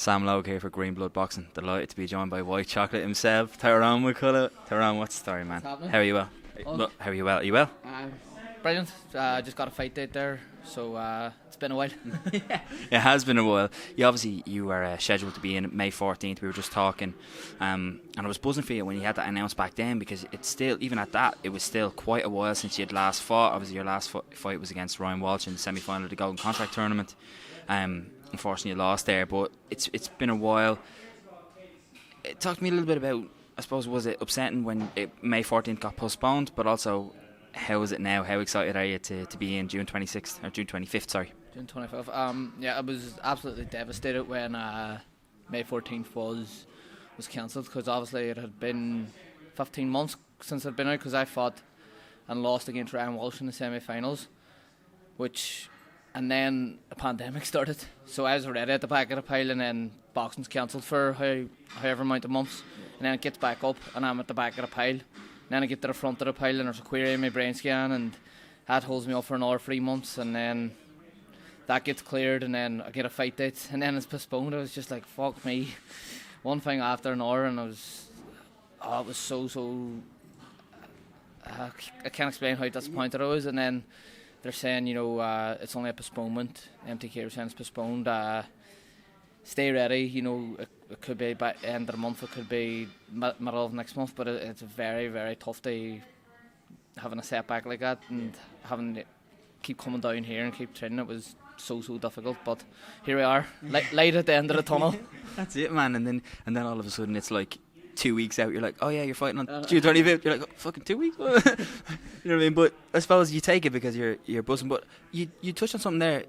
Sam LOGUE here for Green Blood Boxing. Delighted to be joined by White Chocolate himself, Tyrone Mccullagh. Tyrone, what's the story, man? How are you well? How are you well? Are you well? Brilliant. Just got a fight date there, so it's been a while. It has been a while. You were scheduled to be in May 14th. We were just talking, and I was buzzing for you when you had that announced back then, because it's still, even at that, it was still quite a while since you had last fought. Obviously, your last fight was against Ryan Walsh in the semi-final of the Golden Contract Tournament. Unfortunately, you lost there, but it's been a while. Talk to me a little bit about, I suppose, was it upsetting when May 14th got postponed, but also how is it now? How excited are you to be in June 26th, or June 25th, sorry? June 25th. Yeah, I was absolutely devastated when May 14th was cancelled, because obviously it had been 15 months since I'd been out, because I fought and lost against Ryan Walsh in the semi-finals, and then a pandemic started, so I was already at the back of the pile, and then boxing's cancelled for however amount of months, and then it gets back up and I'm at the back of the pile. Then I get to the front of the pile and there's a query in my brain scan, and that holds me up for another 3 months, and then that gets cleared, and then I get a fight date, and then it's postponed. I was just like, fuck me, one thing after another, and it was so I can't explain how disappointed I was. And then they're saying, it's only a postponement. MTK were saying it's postponed. Stay ready, it could be by end of the month, it could be middle of next month, but it's very, very tough to having a setback like that, and having to keep coming down here and keep training. It was so difficult, but here we are, light at the end of the tunnel. That's it, man. And then all of a sudden it's like 2 weeks out, you're like, oh yeah, you're fighting on June 25th. You're like, oh, fucking 2 weeks? You know what I mean? But I suppose you take it because you're buzzing. But you touched on something there,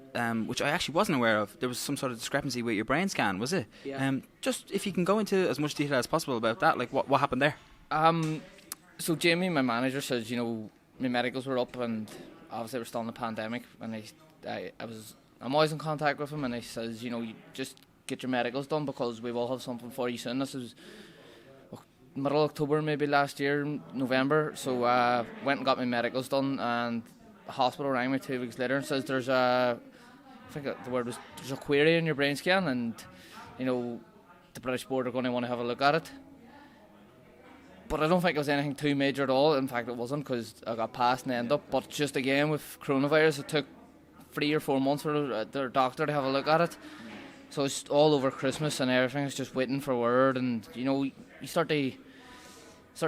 which I actually wasn't aware of. There was some sort of discrepancy with your brain scan, was it? Yeah. Just if you can go into as much detail as possible about that, like what happened there? So Jamie, my manager, says, my medicals were up, and obviously we're still in the pandemic, and I'm always in contact with him, and he says, you just get your medicals done, because we will have something for you soon. This is middle October, maybe last year, November. So went and got my medicals done, and the hospital rang me 2 weeks later and says there's a query in your brain scan, and the British board are going to want to have a look at it. But I don't think it was anything too major at all. In fact, it wasn't, because I got passed and ended up. But just again with coronavirus, it took 3 or 4 months for their doctor to have a look at it. So it's all over Christmas and everything. It's just waiting for word, and you start to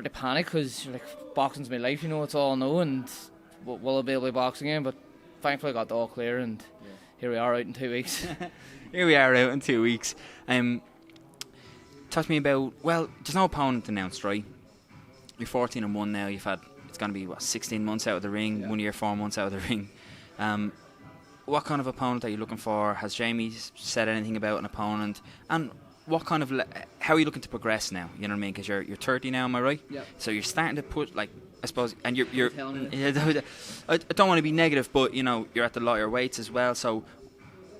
panic, because you're like, boxing's my life, it's all I know, and will I be able to box again? But thankfully I got the all clear, and here we are out in 2 weeks. Here we are out in 2 weeks. Talk to me about, there's no opponent announced, right? You're 14-1 now. It's going to be 16 months out of the ring, 1 year, 4 months out of the ring. What kind of opponent are you looking for? Has Jamie said anything about an opponent? And what kind of how are you looking to progress now? You know what I mean? Because you're 30 now, am I right? Yeah. So you're starting to put, I suppose, and you're I don't want to be negative, but you're at the lighter weights as well. So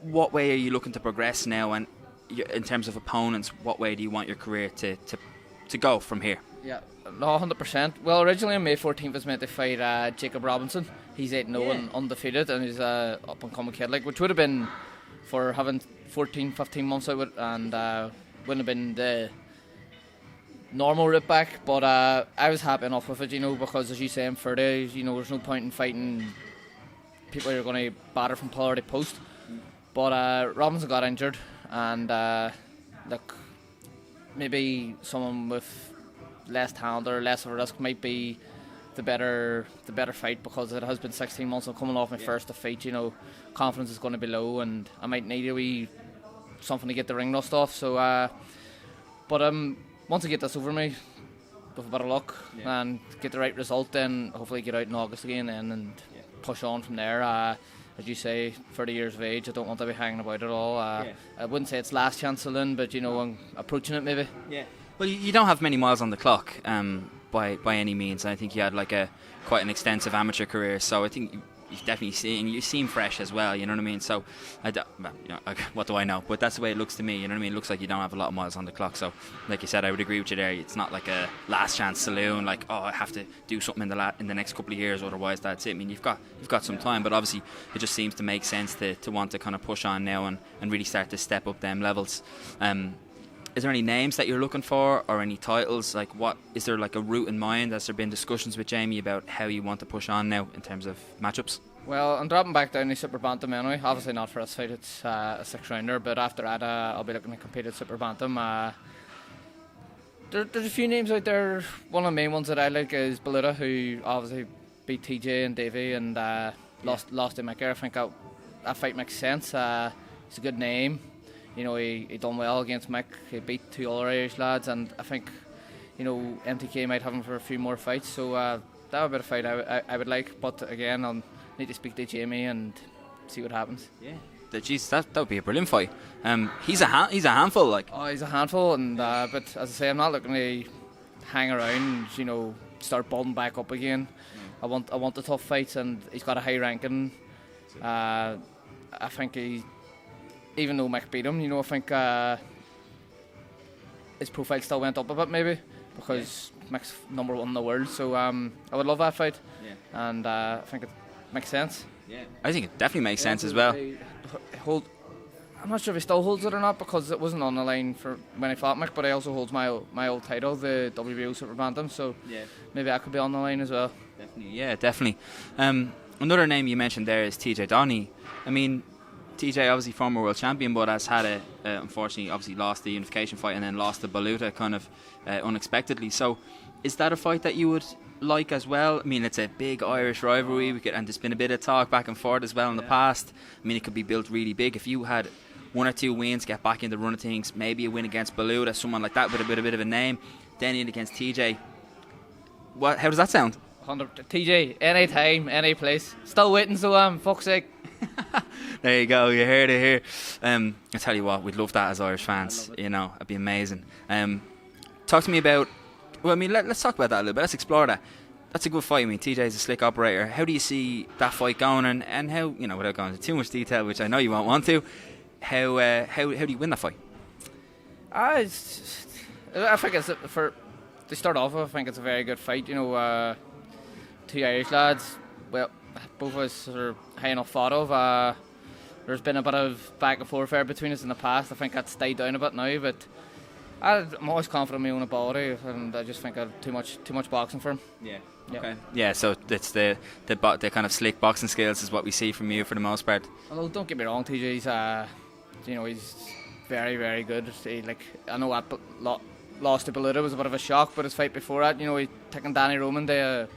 what way are you looking to progress now? And in terms of opponents, what way do you want your career to go from here? Yeah, no, 100%. Well, originally on May 14th was meant to fight Jacob Robinson. He's 8-0 and undefeated, and he's up and coming kid, which would have been, for having 14-15 months out, and wouldn't have been the normal route back. But I was happy enough with it, because as you say, I'm 30. There's no point in fighting people who are going to batter from pillar to post. But Robinson got injured, and maybe someone with less talent or less of a risk might be the better fight, because it has been 16 months. I'm coming off my first defeat. Confidence is going to be low, and I might need something to get the ring rust off. So, but once I get this over me, with a bit of luck and get the right result, then hopefully get out in August again, and push on from there. As you say, 30 years of age, I don't want to be hanging about at all. I wouldn't say it's last chance saloon, but I'm approaching it maybe. Yeah. Well, you don't have many miles on the clock by any means. I think you had quite an extensive amateur career, so I think definitely see, and you seem fresh as well. You know what I mean? So, what do I know? But that's the way it looks to me. You know what I mean? It looks like you don't have a lot of miles on the clock. So, like you said, I would agree with you there. It's not like a last chance saloon. Like, oh, I have to do something in the next couple of years, otherwise that's it. I mean, you've got some time, but obviously it just seems to make sense to want to kind of push on now and really start to step up them levels. Is there any names that you're looking for, or any titles? Like, what is there, like a route in mind? Has there been discussions with Jamie about how you want to push on now in terms of matchups? Well, I'm dropping back down to Super Bantam anyway. Obviously not for this fight, it's a 6-rounder, but after that I'll be looking to compete at Super Bantam. There's a few names out there. One of the main ones that I like is Baluta, who obviously beat TJ and Davey and lost to Mccullagh. I think that fight makes sense. It's a good name. You know, he done well against Mick. He beat 2 other Irish lads, and I think, you know, MTK might have him for a few more fights. So that would be a fight I would like. But again, I'll need to speak to Jamie and see what happens. Yeah. Jeez, that would be a brilliant fight. He's a handful, like. Oh, he's a handful, and but as I say, I'm not looking to hang around. You know, start building back up again. I want the tough fights, and he's got a high ranking. I think even though Mick beat him, you know, I think his profile still went up a bit maybe because Mick's number 1 in the world. So I would love that fight, and I think it makes sense. Yeah, I think it definitely makes sense as well. I'm not sure if he still holds it or not because it wasn't on the line for when he fought Mick, but he also holds my old title, the WBO Super Bantam. So maybe that could be on the line as well. Definitely, yeah, definitely. Another name you mentioned there is TJ Doheny. I mean, TJ obviously former world champion, but has had unfortunately obviously lost the unification fight and then lost to Baluta kind of unexpectedly. So is that a fight that you would like as well? I mean, it's a big Irish rivalry, and there's been a bit of talk back and forth as well in the past. I mean, it could be built really big if you had 1 or 2 wins, get back in the run of things, maybe a win against Baluta, someone like that with a bit of a name, then in against TJ. How does that sound? 100 TJ, any time, any place. Still waiting, so fuck's sake. There you go, you heard it here. I tell you what, we'd love that as Irish fans. You know, it'd be amazing. Talk to me about. Well, I mean, let's talk about that a little bit. Let's explore that. That's a good fight. I mean, TJ's a slick operator. How do you see that fight going, and how, you know, without going into too much detail, which I know you won't want to, how do you win that fight? I think it's to start off with, I think it's a very good fight. You know, 2 Irish lads. Well, both of us are high enough thought of. There's been a bit of back and forth between us in the past. I think that's died down a bit now, but I'm always confident in my own ability, and I just think I have too much boxing for him. Yeah. Okay. Yeah. So it's the kind of slick boxing skills is what we see from you for the most part. Although don't get me wrong, TJ's you know, he's very, very good. I know that lost to Baluta was a bit of a shock, but his fight before that, you know, he taken Danny Roman to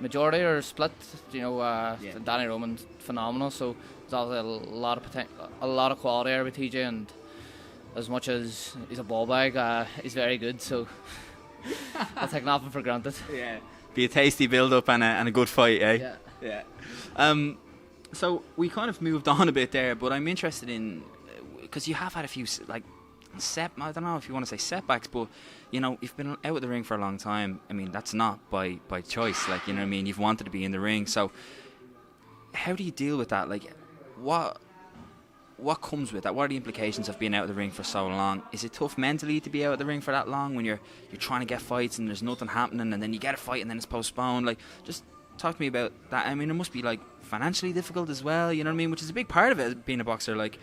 majority or split. You know, Danny Roman's phenomenal. So there's obviously a lot of quality there with TJ, and as much as he's a ball bag, he's very good, so I'll take nothing for granted. Yeah, be a tasty build up and a good fight, eh? Yeah. So we kind of moved on a bit there, but I'm interested in, because you have had a few like I don't know if you want to say setbacks, but you know, you've been out of the ring for a long time. I mean, that's not by choice, like, you know what I mean, you've wanted to be in the ring. So how do you deal with that? Like, what comes with that? What are the implications of being out of the ring for so long? Is it tough mentally to be out of the ring for that long when you're trying to get fights and there's nothing happening, and then you get a fight and then it's postponed? Like, just talk to me about that. I mean, it must be like financially difficult as well, you know what I mean, which is a big part of it, being a boxer. Like,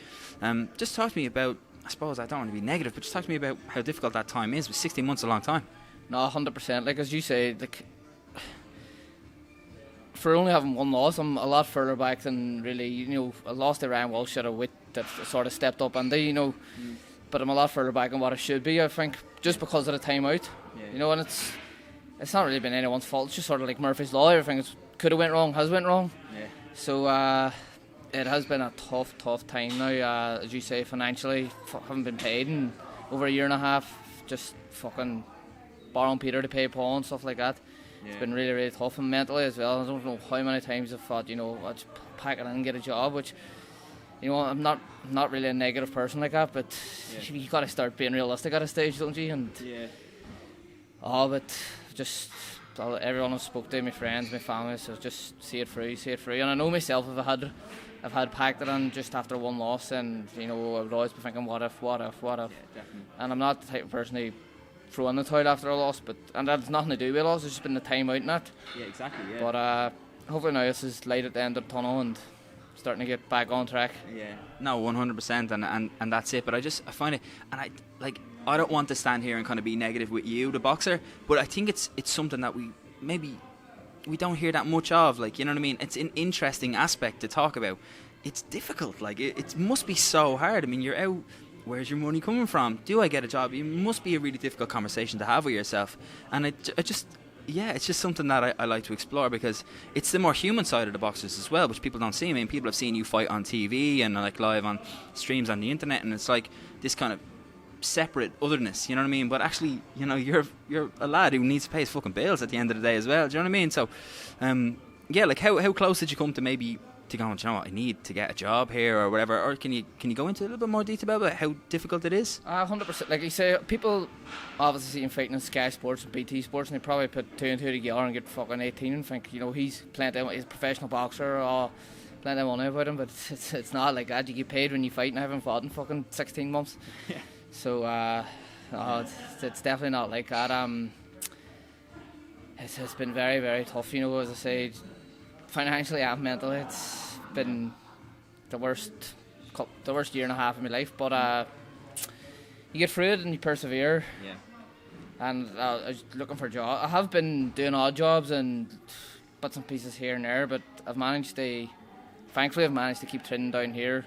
just talk to me about, I suppose I don't want to be negative, but just talk to me about how difficult that time is. With 16 months, a long time. No, 100%. Like, as you say, like, for only having 1 loss, I'm a lot further back than really, you know, I lost to Ryan Walsh at a weight that sort of stepped up, and they, you know, but I'm a lot further back than what I should be, I think, just because of the time out. You know, and it's not really been anyone's fault. It's just sort of like Murphy's Law. Everything could have went wrong, has went wrong. So it has been a tough time now. As you say, financially, haven't been paid in over a year and a half. Just fucking borrowing Peter to pay Paul and stuff like that. It's been really, really tough, and mentally as well. I don't know how many times I've thought, you know, I'll just pack it in and get a job, which, you know, I'm not really a negative person like that, but you got to start being realistic at a stage, don't you? And but just everyone I've spoke to, my friends, my family, so just see it through. And I know myself, if I've had packed it on just after one loss, and I would always be thinking, what if? Yeah, definitely. And I'm not the type of person who throw in the towel after a loss, and that's nothing to do with a loss. It's just been the time out in it. Yeah, exactly. Yeah. But hopefully now this is light at the end of the tunnel and starting to get back on track. Yeah. No, 100%, and that's it. But I find it, and I don't want to stand here and kind of be negative with you, the boxer, but I think it's something that we don't hear that much of. Like, you know what I mean? It's an interesting aspect to talk about. It's difficult. Like, it must be so hard. I mean, you're out. Where's your money coming from? Do I get a job? It must be a really difficult conversation to have with yourself. And it's just something that I like to explore, because it's the more human side of the boxers as well, which people don't see. I mean, people have seen you fight on TV and like live on streams on the internet, and it's like this kind of separate otherness, you know what I mean? But actually, you're a lad who needs to pay his fucking bills at the end of the day as well. Do you know what I mean? So, like how close did you come to maybe to going, do you know what, I need to get a job here or whatever? Or can you go into a little bit more detail about how difficult it is? 100%. Like you say, people obviously see him fighting in Sky Sports and BT Sports, and they probably put 2 and 2 together and get fucking 18 and think, he's he's a professional boxer or plenty of money about him, but it's not like that. You get paid when you fight, and I haven't fought in fucking 16 months. Yeah. So it's definitely not like that. It's been very, very tough, as I say, financially and mentally. It's been the worst year and a half of my life, but you get through it and you persevere. Yeah. And I was looking for a job. I have been doing odd jobs and bits and pieces here and there, but thankfully I've managed to keep training down here.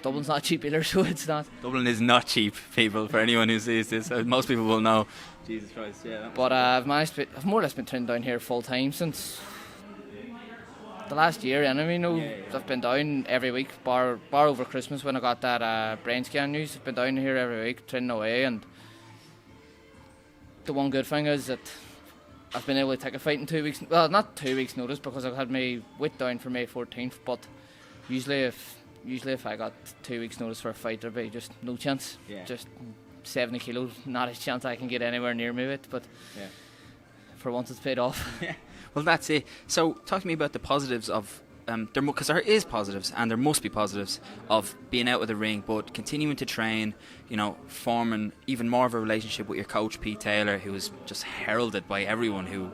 Dublin's not cheap either, so it's not. Dublin is not cheap, people, for anyone who sees this. Most people will know. Jesus Christ, yeah. But I've more or less been training down here full time since the last year, and I've been down every week, bar over Christmas when I got that brain scan news. I've been down here every week training away, and the one good thing is that I've been able to take a fight in 2 weeks. Well, not 2 weeks notice, because I've had my weight down for May 14th, but usually if I got 2 weeks notice for a fight, there'd be just no chance. Yeah. Just 70 kilos, not a chance I can get anywhere near my weight, but for once it's paid off. Yeah. Well, that's it. So talk to me about the positives of because there is positives, and there must be positives of being out of the ring, but continuing to train, forming even more of a relationship with your coach Pete Taylor, who is just heralded by everyone who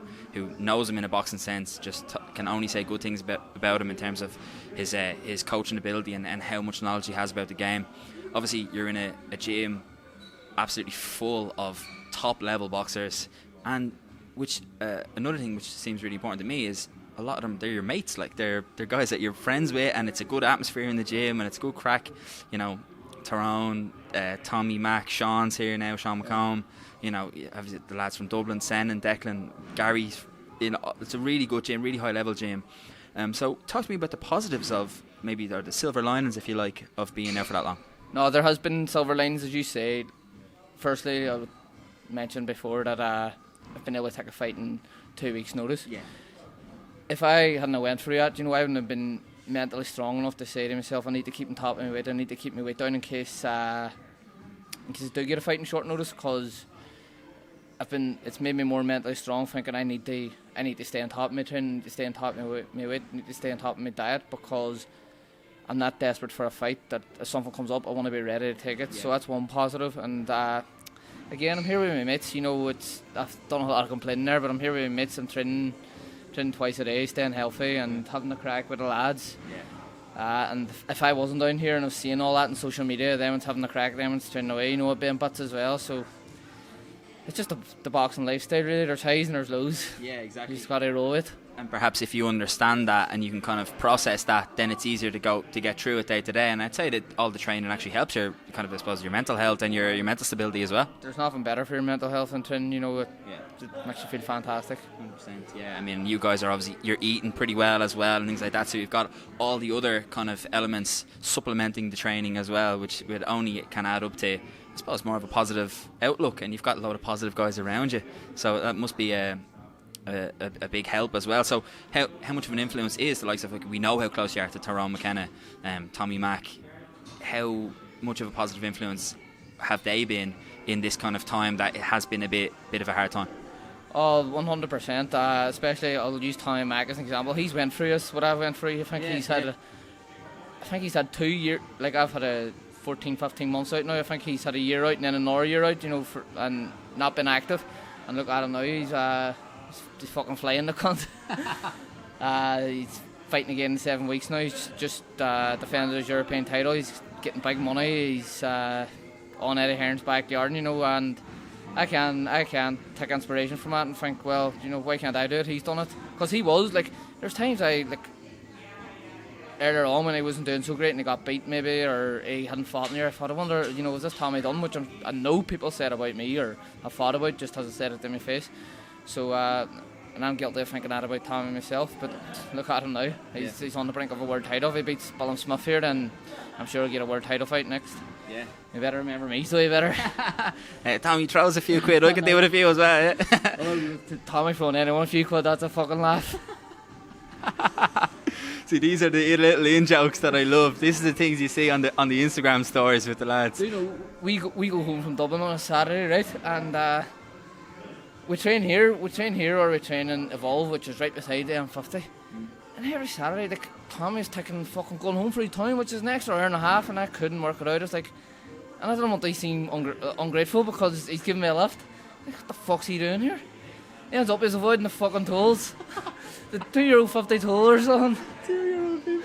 knows him in a boxing sense. Just can only say good things about him in terms of his coaching ability and how much knowledge he has about the game. Obviously, you're in a gym absolutely full of top level boxers, and which another thing which seems really important to me is a lot of them, they're your mates. Like they're guys that you're friends with, and it's a good atmosphere in the gym, and it's good crack. Tyrone, Tommy, Mac, Sean's here now, Sean McCullagh. Obviously the lads from Dublin, Sen and Declan, Gary. It's a really good gym, really high level gym. So talk to me about the positives of maybe the silver linings, if you like, of being there for that long. No, there has been silver linings, as you say. Firstly, I would mention before that I've been able to take a fight in 2 weeks' notice. Yeah. If I hadn't went through that, I wouldn't have been mentally strong enough to say to myself, I need to keep on top of my weight. I need to keep my weight down in case I do get a fight in short notice, because it's made me more mentally strong, thinking I need to stay on top of my training, need to stay on top of my weight, need to stay on top of my diet, because I'm not desperate for a fight. That if something comes up, I want to be ready to take it. Yeah. So that's one positive. And again, I'm here with my mates. I've done a lot of complaining there, but I'm here with my mates. I'm training twice a day, staying healthy and having a crack with the lads. Yeah. And if I wasn't down here and I was seeing all that on social media, them one's having a crack, them one's training away, being butts as well. So it's just the boxing lifestyle, really. There's highs and there's lows. Yeah, exactly. You just got to roll with. And perhaps if you understand that and you can kind of process that, then it's easier to get through it day to day. And I'd say that all the training actually helps your kind of, I suppose, your mental health and your mental stability as well. There's nothing better for your mental health than training. It makes you feel fantastic. 100%. Yeah, I mean, you guys are obviously, you're eating pretty well as well and things like that. So you've got all the other kind of elements supplementing the training as well, which would only can add up to, I suppose, more of a positive outlook. And you've got a lot of positive guys around you, so that must be a big help as well. So how much of an influence is the likes of, we know how close you are to Tyrone McKenna, Tommy Mac. How much of a positive influence have they been in this kind of time that it has been a bit of a hard time? Oh, 100%. Especially, I'll use Tommy Mac as an example. He's went through what I've went through. I think he's had 2 years. Like I've had a 14, 15 months out now. I think he's had a year out and then another year out. And not been active. And look at him now. He's fucking flying the cunt. He's fighting again in 7 weeks now. He's just defended his European title. He's getting big money. He's on Eddie Hearn's backyard, and I can take inspiration from that and think, well, why can't I do it? He's done it. Because he was, there's times earlier on when he wasn't doing so great and he got beat maybe, or he hadn't fought in there, I thought, I wonder, was this Tommy done? Which I know people said about me, or have thought about, just hasn't said it to my face. So, and I'm guilty of thinking that about Tommy myself, but look at him now. He's on the brink of a world title. If he beats Ballum Smith here, then I'm sure he'll get a world title fight next. Yeah. You better remember me, so you better. Hey, Tommy throws a few quid, I can do with a few as well, yeah. Well, Tommy throwing anyone a few quid, that's a fucking laugh. See, these are the little in-jokes that I love. These are the things you see on the Instagram stories with the lads. We go home from Dublin on a Saturday, right? And we train here, or we train in Evolve, which is right beside the M50. And every Saturday, Tommy's going home for his time, which is an extra hour and a half, and I couldn't work it out. It's and I don't want to seem ungrateful because he's giving me a lift. What the fuck's he doing here? He ends up he's avoiding the fucking tolls. The €2.50 toll or something. €2.50.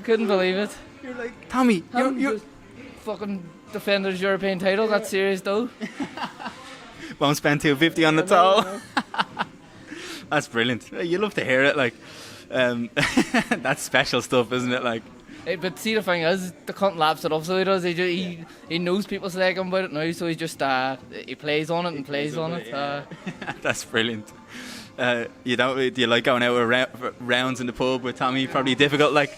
Couldn't believe it. You're like, Tommy, you're fucking defended his European title. That's serious though. Won't spend $2.50 on the toll. That's brilliant. You love to hear it, that's special stuff, isn't it? Hey, but see, the thing is, the cunt laps it up, so he does. He knows people slagging about it now, so he just he plays on it and plays on it. Yeah. That's brilliant. Do you like going out rounds in the pub with Tommy? Probably difficult. I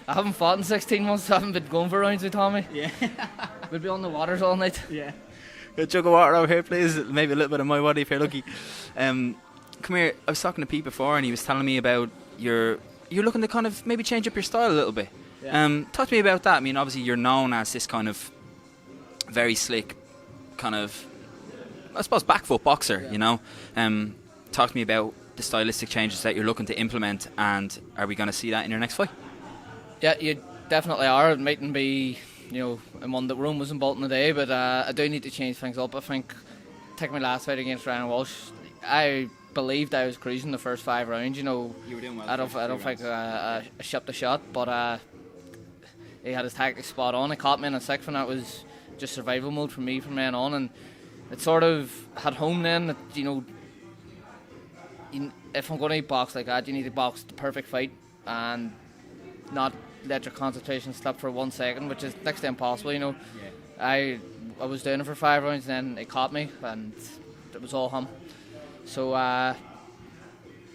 haven't fought in 16 months. I haven't been going for rounds with Tommy. Yeah. We'll be on the waters all night. Yeah. A jug of water over here, please. Maybe a little bit of my water if you're lucky. Come here. I was talking to Pete before, and he was telling me about you're looking to kind of maybe change up your style a little bit. Yeah. Talk to me about that. I mean, obviously you're known as this kind of very slick, kind of, I suppose, back foot boxer. Yeah. Talk to me about the stylistic changes that you're looking to implement, and are we going to see that in your next fight? Yeah, you definitely are. It mightn't be, in one that Rome wasn't bolting today, but I do need to change things up. I think, take my last fight against Ryan Walsh, I believed I was cruising the first 5 rounds. You were doing well. I don't think I shipped a shot, but he had his tactics spot on. He caught me in a 6th, and that was just survival mode for me from then on. And it sort of had home then that, if I'm going to box like that, you need to box the perfect fight and not let your concentration slip for 1 second, which is next to impossible. Yeah. I was doing it for 5 rounds, and then he caught me, and it was all him. So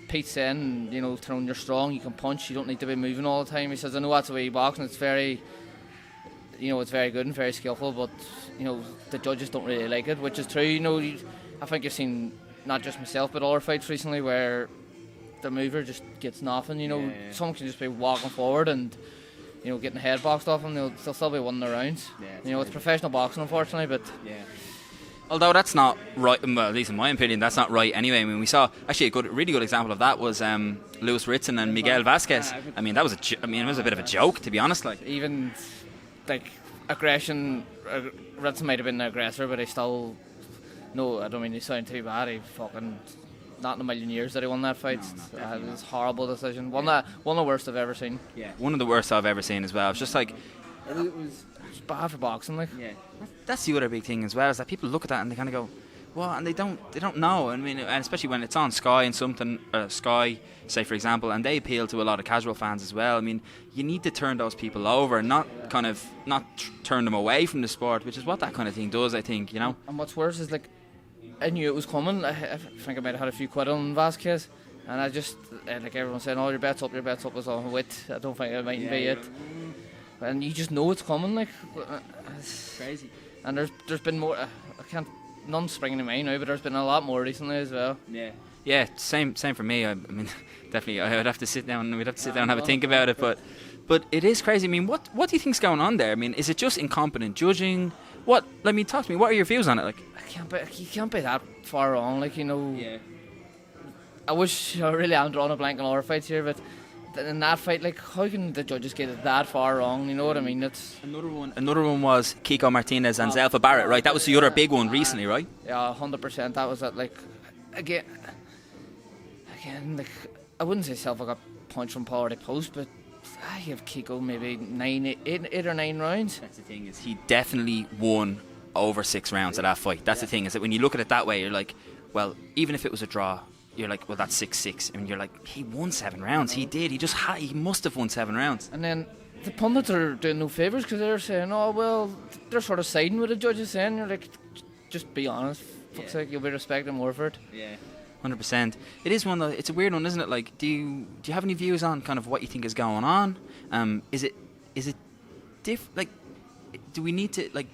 Pete's saying, Tyrone, you're strong, you can punch, you don't need to be moving all the time. He says, I know that's the way you box, and it's very, it's very good and very skillful, but the judges don't really like it, which is true. I think you've seen not just myself but other fights recently where the mover just gets nothing. Someone can just be walking forward and getting head boxed off them. They'll still be winning the rounds. Yeah, it's professional boxing, unfortunately, but yeah. Although that's not right, well, at least in my opinion, that's not right anyway. I mean, we saw actually a really good example of that was Luis Ritson and Miguel Vasquez. I mean, that was it was a bit of a joke, to be honest. Even aggression, Ritson might have been the aggressor, but he still. No, I don't mean he sound too bad. He fucking not in a million years that he won that fight. No, it was a horrible decision. One of the worst I've ever seen. Yeah, one of the worst I've ever seen as well. It's just it was bad for boxing, Yeah, that's the other big thing as well, is that people look at that and they kind of go, "What?" And they don't know. I mean, and especially when it's on Sky and something, Sky, say for example, and they appeal to a lot of casual fans as well. I mean, you need to turn those people over, not turn them away from the sport, which is what that kind of thing does, I think. And what's worse is I knew it was coming. I think I might have had a few quid on Vasquez, and I just everyone saying, "Oh, your bet's up was on wit." I don't think it might be it. And you just know it's coming, it's crazy. And there's been more. None springing to mind now, but there's been a lot more recently as well. Yeah. Same for me. I mean, definitely, I would have to sit down. We'd have to sit down and have a think about it. But it is crazy. I mean, what do you think's going on there? I mean, is it just incompetent judging? What? Talk to me. What are your views on it? You can't be that far wrong. Yeah. I wish I really am drawing a blank on other fights here, but in that fight, like, how can the judges get it that far wrong? You know what I mean? It's Another one was Kiko Martinez and Zelfa Barrett, right? That was the other big one recently, right? Yeah, 100%. That was it. Like, again, like, I wouldn't say Zelfa got punched from power to post, but I give Kiko maybe 8 or 9 rounds. That's the thing, is he definitely won over 6 rounds of that fight. That's the thing, is that when you look at it that way, you're like, well, even if it was a draw, you're like, well, that's 6-6, and you're like, he won 7 rounds. He did. He must have won 7 rounds. And then the pundits are doing no favours, because they're saying, oh well, they're sort of siding with the judges, saying, you're like, just be honest. Fuck's sake, you'll be respecting more for it. Yeah. 100%. It is one. It's a weird one, isn't it? Like, do you have any views on kind of what you think is going on? Is it like, do we need to, like,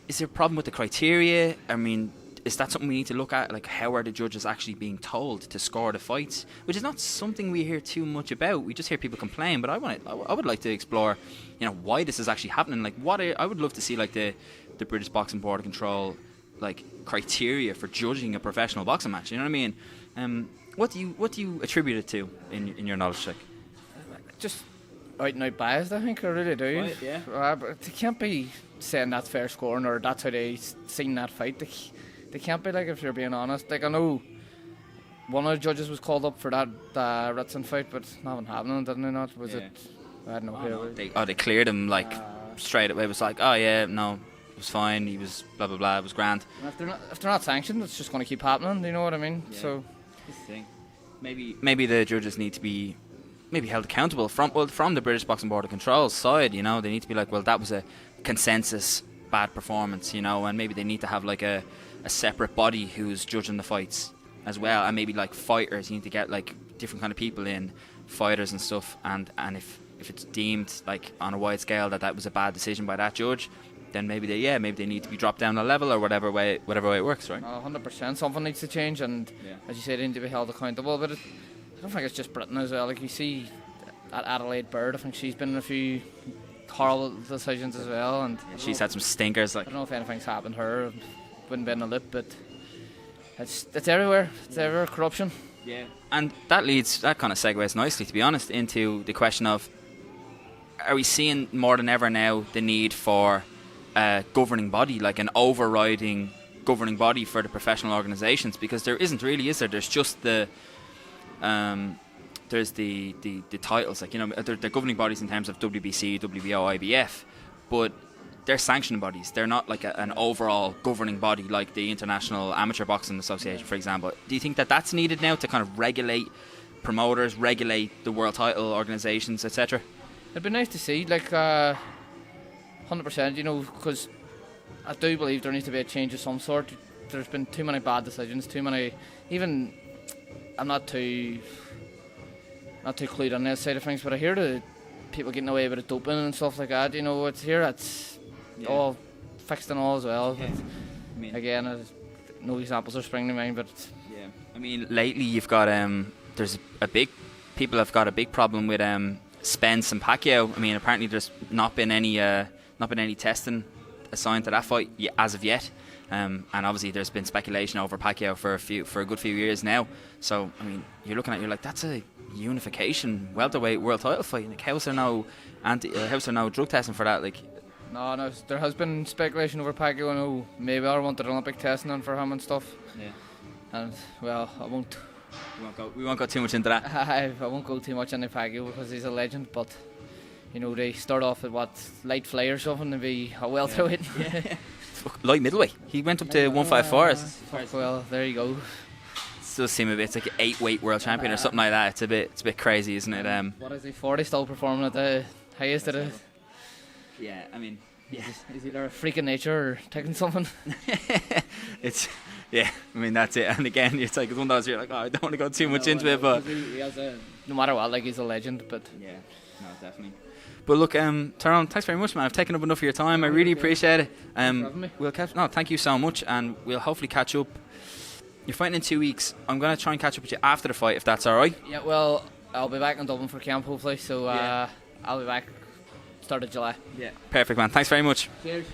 is there a problem with the criteria? I mean, is that something we need to look at? Like, how are the judges actually being told to score the fights? Which is not something we hear too much about. We just hear people complain. But I would like to explore, why this is actually happening. Like, I would love to see, like, the British Boxing Board of Control, like, criteria for judging a professional boxing match. You know what I mean? What do you attribute it to in your knowledge check? Just out and out biased, I think. I really do. Right, yeah. But they can't be saying that's fair scoring or that's how they seen that fight. They can't be, like, if you're being honest. Like, I know one of the judges was called up for that Ritson fight, but nothing happening, didn't they not? Was it? I don't know. They cleared him, like, straight away. It was like, oh yeah, no, it was fine. He was blah blah blah. It was grand. And if they're not sanctioned, it's just going to keep happening. Do you know what I mean? Yeah. So that's the thing. Maybe the judges need to be held accountable from the British Boxing Board of Control's side. They need to be like, well, that was a consensus bad performance, and maybe they need to have like a separate body who's judging the fights as well, and maybe like fighters, you need to get like different kind of people in, fighters and stuff, and if it's deemed like on a wide scale that was a bad decision by that judge, then maybe they need to be dropped down a level or whatever way it works, right? 100%. Something needs to change, and as you say, they need to be held accountable. But I don't think it's just Britain as well. Like, you see at Adelaide Bird, I think she's been in a few horrible decisions as well, and she's had some stinkers. Like, I don't know if anything's happened to her. Wouldn't be in the loop, but it's everywhere. It's everywhere, corruption. Yeah, and that kind of segues nicely, to be honest, into the question of, are we seeing more than ever now the need for a governing body, like an overriding governing body for the professional organisations? Because there isn't really, is there? There's just the titles, like, they're governing bodies in terms of WBC, WBO, IBF, but they're sanctioning bodies. They're not like an overall governing body like the International Amateur Boxing Association, for example. Do you think that that's needed now to kind of regulate promoters, regulate the world title organisations, etc.? It'd be nice to see, like, 100%, because I do believe there needs to be a change of some sort. There's been too many bad decisions, too many. Even I'm not too clued on this side of things, but I hear the people getting away with the doping and stuff like that. It's here. It's all fixed and all as well. Yeah. But again, no examples are springing to mind. But lately you've got people have got a big problem with Spence and Pacquiao. Apparently there's not been any testing assigned to that fight as of yet. And obviously there's been speculation over Pacquiao for a good few years now. So you're looking at, you're like, that's a unification welterweight world title fight. Like, how's there no drug testing for that? Like, no, there has been speculation over Pacquiao. I know Mayweather wanted Olympic testing on for him and stuff. Yeah. And well, I won't. We won't go too much into that. I won't go too much into Pacquiao because he's a legend. But they start off at light fly or something to be a welterweight. Yeah. Light middleweight. He went up to 154. Well, there you go. Still seem a bit. It's like an 8-weight world champion or something like that. It's a bit crazy, isn't it? What is he? 40 still performing at the highest of it? Yeah, Is he a freak of nature or taking something? That's it. And again, it's like one of those, you're like, I don't want to go too much into it, but no matter what, like, he's a legend. But yeah, no, definitely. But look, Tyrone, thanks very much, man. I've taken up enough of your time. I really appreciate it. Thank you so much, and we'll hopefully catch up. You're fighting in 2 weeks. I'm going to try and catch up with you after the fight, if that's all right. Yeah, well, I'll be back in Dublin for camp, hopefully. So I'll be back start of July. Yeah. Perfect, man. Thanks very much. Cheers.